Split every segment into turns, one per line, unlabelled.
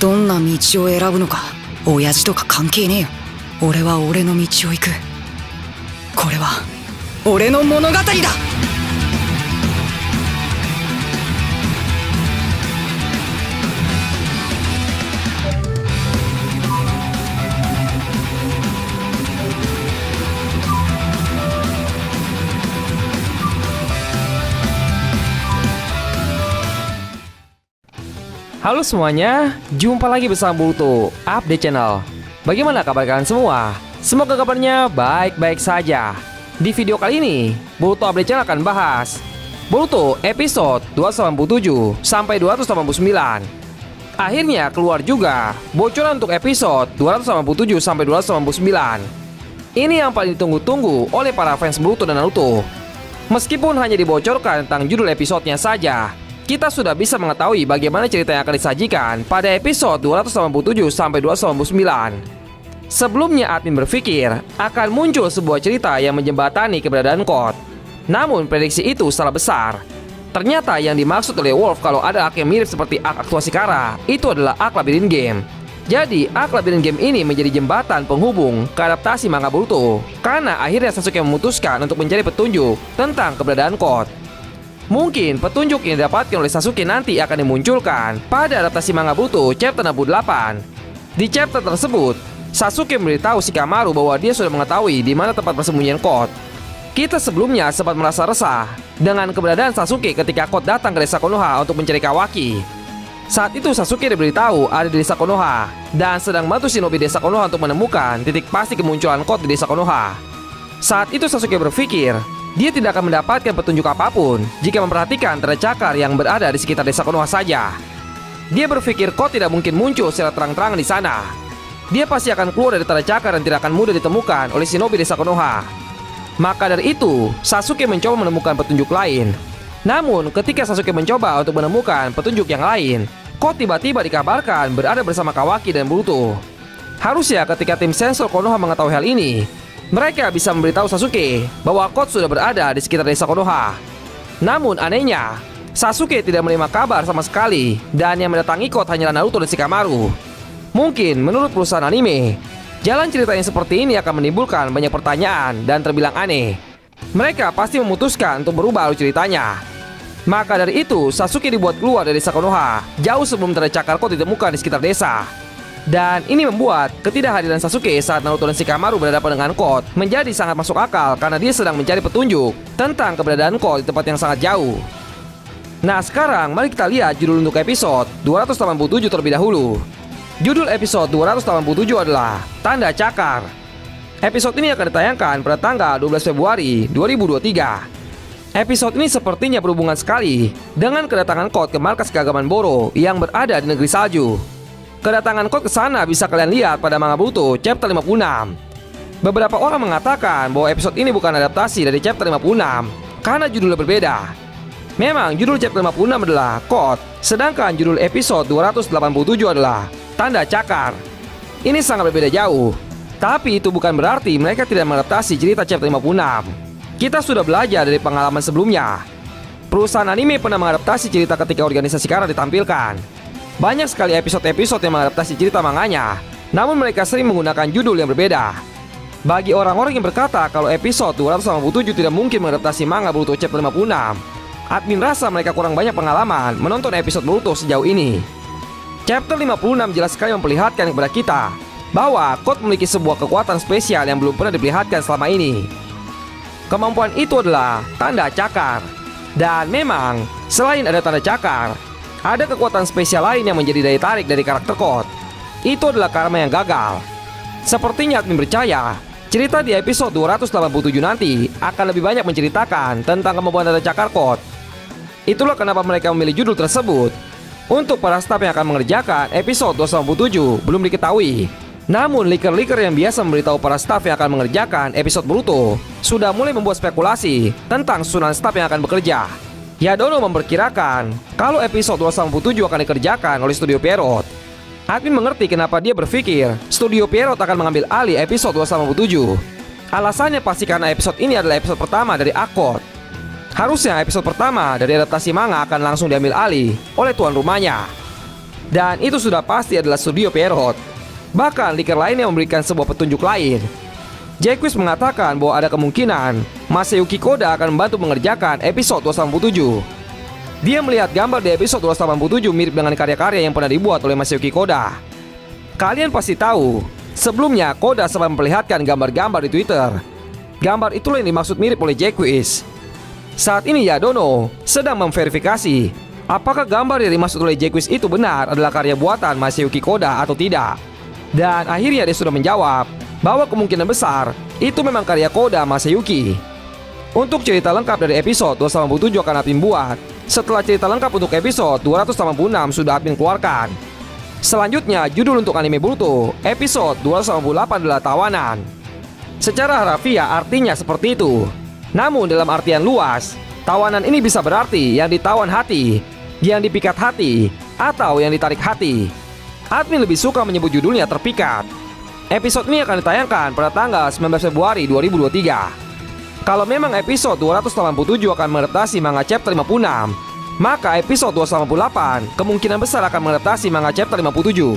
どんな道を選ぶのか親父とか関係ねえよ。俺は俺の道を行く。これは俺の物語だ。
Halo semuanya, jumpa lagi bersama Boruto Update Channel. Bagaimana kabar kalian semua? Semoga kabarnya baik-baik saja. Di video kali ini, Boruto Update Channel akan bahas Boruto episode 287 sampai 289. Akhirnya keluar juga bocoran untuk episode 287 sampai 289. Ini yang paling ditunggu-tunggu oleh para fans Boruto dan Naruto. Meskipun hanya dibocorkan tentang judul episodenya saja, kita sudah bisa mengetahui bagaimana cerita yang akan disajikan pada episode 287 sampai 289. Sebelumnya admin berpikir akan muncul sebuah cerita yang menjembatani keberadaan Code. Namun prediksi itu salah besar. Ternyata yang dimaksud oleh Wolf kalau ada arc yang mirip seperti arc aktuasi Kara itu adalah arc Labyrinth Game. Jadi arc Labyrinth Game ini menjadi jembatan penghubung ke adaptasi manga Boruto, karena akhirnya Sasuke memutuskan untuk mencari petunjuk tentang keberadaan Code. Mungkin petunjuk yang didapatkan oleh Sasuke nanti akan dimunculkan pada adaptasi manga Boruto chapter 68. Di chapter tersebut, Sasuke memberitahu Shikamaru bahwa dia sudah mengetahui di mana tempat persembunyian Code. Kita sebelumnya sempat merasa resah dengan keberadaan Sasuke ketika Code datang ke desa Konoha untuk mencari Kawaki. Saat itu Sasuke diberitahu ada di desa Konoha dan sedang membantu shinobi desa Konoha untuk menemukan titik pasti kemunculan Code di desa Konoha. Saat itu Sasuke berpikir dia tidak akan mendapatkan petunjuk apapun jika memperhatikan tanda cakar yang berada di sekitar desa Konoha saja. Dia berpikir Code tidak mungkin muncul secara terang-terangan di sana. Dia pasti akan keluar dari tanda cakar dan tidak akan mudah ditemukan oleh shinobi desa Konoha. Maka dari itu, Sasuke mencoba menemukan petunjuk lain. Namun, ketika Sasuke mencoba untuk menemukan petunjuk yang lain, Code tiba-tiba dikabarkan berada bersama Kawaki dan Boruto. Harusnya ketika tim sensor Konoha mengetahui hal ini, mereka bisa memberitahu Sasuke bahwa Code sudah berada di sekitar desa Konoha. Namun anehnya, Sasuke tidak menerima kabar sama sekali dan yang mendatangi Code hanyalah Naruto dan Shikamaru. Mungkin menurut perusahaan anime, jalan cerita yang seperti ini akan menimbulkan banyak pertanyaan dan terbilang aneh. Mereka pasti memutuskan untuk berubah alur ceritanya. Maka dari itu, Sasuke dibuat keluar dari desa Konoha jauh sebelum tanda cakar Code ditemukan di sekitar desa. Dan ini membuat ketidakhadiran Sasuke saat Naruto dan Shikamaru berhadapan dengan Code menjadi sangat masuk akal karena dia sedang mencari petunjuk tentang keberadaan Code di tempat yang sangat jauh. Nah sekarang mari kita lihat judul untuk episode 287 terlebih dahulu. Judul episode 287 adalah Tanda Cakar. Episode ini akan ditayangkan pada tanggal 12 Februari 2023. Episode ini sepertinya berhubungan sekali dengan kedatangan Code ke markas keagamaan Boro yang berada di negeri salju. Kedatangan Code ke sana bisa kalian lihat pada manga Boruto chapter 56. Beberapa orang mengatakan bahwa episode ini bukan adaptasi dari chapter 56 karena judulnya berbeda. Memang judul chapter 56 adalah Code, sedangkan judul episode 287 adalah Tanda Cakar. Ini sangat berbeda jauh. Tapi itu bukan berarti mereka tidak mengadaptasi cerita chapter 56. Kita sudah belajar dari pengalaman sebelumnya. Perusahaan anime pernah mengadaptasi cerita ketika organisasi Kara ditampilkan. Banyak sekali episode-episode yang mengadaptasi cerita manganya, namun mereka sering menggunakan judul yang berbeda. Bagi orang-orang yang berkata kalau episode 287 tidak mungkin mengadaptasi manga Boruto chapter 56, admin rasa mereka kurang banyak pengalaman menonton episode Boruto sejauh ini. Chapter 56 jelas sekali memperlihatkan kepada kita bahwa Code memiliki sebuah kekuatan spesial yang belum pernah diperlihatkan selama ini. Kemampuan itu adalah tanda cakar. Dan memang, selain ada tanda cakar, ada kekuatan spesial lain yang menjadi daya tarik dari karakter Code. Itu adalah karma yang gagal. Sepertinya admin percaya cerita di episode 287 nanti akan lebih banyak menceritakan tentang kemampuan tanda cakar Code. Itulah kenapa mereka memilih judul tersebut. Untuk para staf yang akan mengerjakan episode 287 belum diketahui. Namun leaker-leaker yang biasa memberitahu para staf yang akan mengerjakan episode Boruto sudah mulai membuat spekulasi tentang susunan staf yang akan bekerja. Yadono memperkirakan kalau episode 287 akan dikerjakan oleh Studio Pierrot. Admin mengerti kenapa dia berpikir Studio Pierrot akan mengambil alih episode 287. Alasannya pasti karena episode ini adalah episode pertama dari Accord. Harusnya episode pertama dari adaptasi manga akan langsung diambil alih oleh tuan rumahnya. Dan itu sudah pasti adalah studio Pierrot. Bahkan leaker lainnya memberikan sebuah petunjuk lain. Jacques mengatakan bahwa ada kemungkinan Masayuki Koda akan membantu mengerjakan episode 287. Dia melihat gambar di episode 287 mirip dengan karya-karya yang pernah dibuat oleh Masayuki Koda. Kalian pasti tahu, sebelumnya Koda sempat memperlihatkan gambar-gambar di Twitter. Gambar itulah yang dimaksud mirip oleh Jacques. Saat ini Yadono sedang memverifikasi apakah gambar yang dimaksud oleh Jacques itu benar adalah karya buatan Masayuki Koda atau tidak. Dan akhirnya dia sudah menjawab bahwa kemungkinan besar itu memang karya Koda Masayuki. Untuk cerita lengkap dari episode 287 akan admin buat setelah cerita lengkap untuk episode 286 sudah admin keluarkan. Selanjutnya judul untuk anime Boruto episode 288 adalah tawanan. Secara harafiah artinya seperti itu. Namun dalam artian luas, tawanan ini bisa berarti yang ditawan hati, yang dipikat hati, atau yang ditarik hati. Admin lebih suka menyebut judulnya terpikat. Episode ini akan ditayangkan pada tanggal 19 Februari 2023. Kalau memang episode 287 akan mengadaptasi manga chapter 56, maka episode 288 kemungkinan besar akan mengadaptasi manga chapter 57.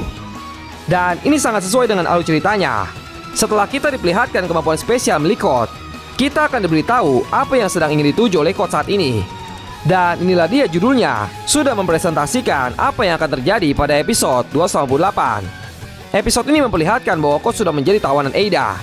Dan ini sangat sesuai dengan alur ceritanya. Setelah kita diperlihatkan kemampuan spesial milik Code, kita akan diberitahu apa yang sedang ingin dituju oleh Code saat ini. Dan inilah dia judulnya, sudah mempresentasikan apa yang akan terjadi pada episode 288. Episode ini memperlihatkan bahwa Code sudah menjadi tawanan Eida.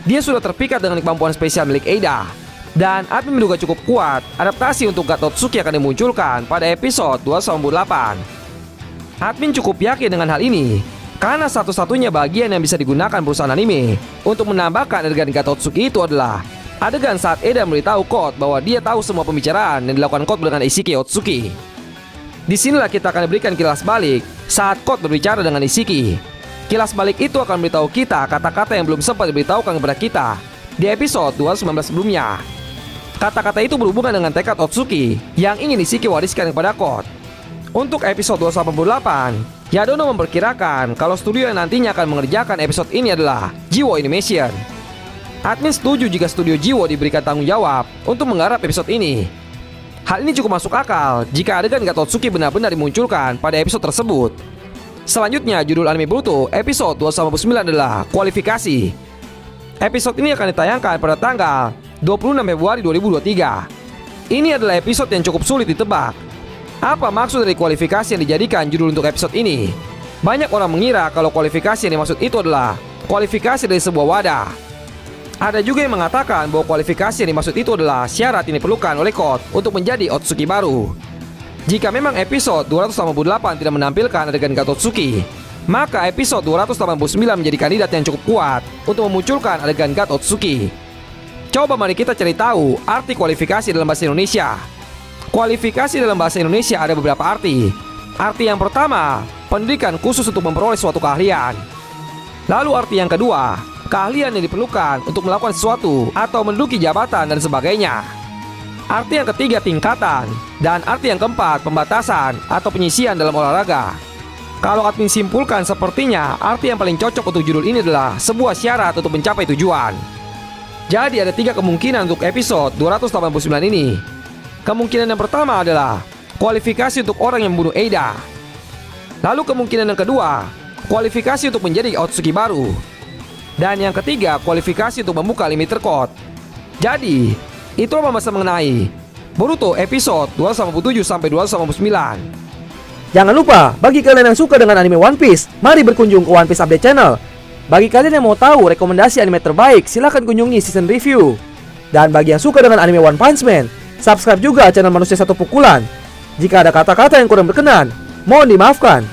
Dia sudah terpikat dengan kemampuan spesial milik Eida. Dan admin menduga cukup kuat adaptasi untuk God Totsuki akan dimunculkan pada episode 288. Admin cukup yakin dengan hal ini karena satu-satunya bagian yang bisa digunakan perusahaan anime untuk menambahkan adegan God Totsuki itu adalah adegan saat Eda memberitahu Code bahwa dia tahu semua pembicaraan yang dilakukan Code dengan Isiki Otsuki. Disinilah kita akan diberikan kilas balik saat Code berbicara dengan Isiki. Kilas balik itu akan memberitahu kita kata-kata yang belum sempat diberitahukan kepada kita di episode 219 sebelumnya. Kata-kata itu berhubungan dengan tekad Otsuki yang ingin Isiki wariskan kepada Code. Untuk episode 288, Yadono memperkirakan kalau studio yang nantinya akan mengerjakan episode ini adalah Jiwo Animation. Admin setuju jika studio Jiwo diberikan tanggung jawab untuk menggarap episode ini. Hal ini cukup masuk akal jika adegan Gatotsuki benar-benar dimunculkan pada episode tersebut. Selanjutnya judul anime Boruto episode 289 adalah Kualifikasi. Episode ini akan ditayangkan pada tanggal 26 Februari 2023. Ini adalah episode yang cukup sulit ditebak. Apa maksud dari kualifikasi yang dijadikan judul untuk episode ini? Banyak orang mengira kalau kualifikasi yang dimaksud itu adalah kualifikasi dari sebuah wadah. Ada juga yang mengatakan bahwa kualifikasi yang dimaksud itu adalah syarat yang diperlukan oleh Code untuk menjadi Otsuki baru. Jika memang episode 288 tidak menampilkan adegan Gatotsuki, maka episode 289 menjadi kandidat yang cukup kuat untuk memunculkan adegan Gatotsuki. Coba mari kita cari tahu arti kualifikasi dalam bahasa Indonesia. Kualifikasi dalam bahasa Indonesia ada beberapa arti. Arti yang pertama, pendidikan khusus untuk memperoleh suatu keahlian. Lalu arti yang kedua, keahlian yang diperlukan untuk melakukan sesuatu atau menduduki jabatan dan sebagainya. Arti yang ketiga tingkatan. Dan arti yang keempat pembatasan atau penyisian dalam olahraga. Kalau admin simpulkan sepertinya arti yang paling cocok untuk judul ini adalah sebuah syarat untuk mencapai tujuan. Jadi ada 3 kemungkinan untuk episode 289 ini. Kemungkinan yang pertama adalah kualifikasi untuk orang yang membunuh Eida. Lalu kemungkinan yang kedua, kualifikasi untuk menjadi Otsuki baru. Dan yang ketiga, kualifikasi untuk membuka limiter code. Jadi, itu pembahasan mengenai Boruto episode 287 sampai 289.
Jangan lupa, bagi kalian yang suka dengan anime One Piece, mari berkunjung ke One Piece Update Channel. Bagi kalian yang mau tahu rekomendasi anime terbaik, silahkan kunjungi season review. Dan bagi yang suka dengan anime One Punch Man, subscribe juga channel Manusia Satu Pukulan. Jika ada kata-kata yang kurang berkenan, mohon dimaafkan.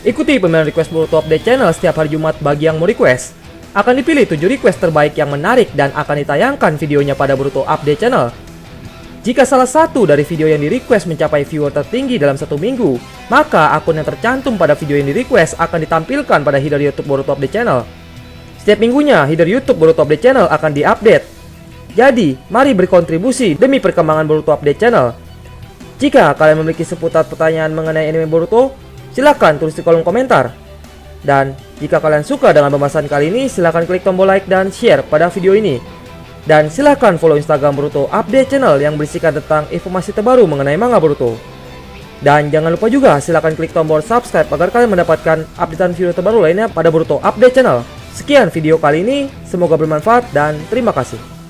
Ikuti pemilihan request Boruto Update Channel setiap hari Jumat bagi yang mau request. Akan dipilih 7 request terbaik yang menarik dan akan ditayangkan videonya pada Boruto Update Channel. Jika salah satu dari video yang di-request mencapai viewer tertinggi dalam 1 minggu, maka akun yang tercantum pada video yang di-request akan ditampilkan pada header YouTube Boruto Update Channel. Setiap minggunya, header YouTube Boruto Update Channel akan di-update. Jadi, mari berkontribusi demi perkembangan Boruto Update Channel. Jika kalian memiliki seputar pertanyaan mengenai anime Boruto, silakan tulis di kolom komentar. Dan jika kalian suka dengan pembahasan kali ini, silakan klik tombol like dan share pada video ini. Dan silakan follow Instagram Boruto Update Channel yang berisikan tentang informasi terbaru mengenai manga Boruto. Dan jangan lupa juga silahkan klik tombol subscribe agar kalian mendapatkan updatean video terbaru lainnya pada Boruto Update Channel. Sekian video kali ini, semoga bermanfaat dan terima kasih.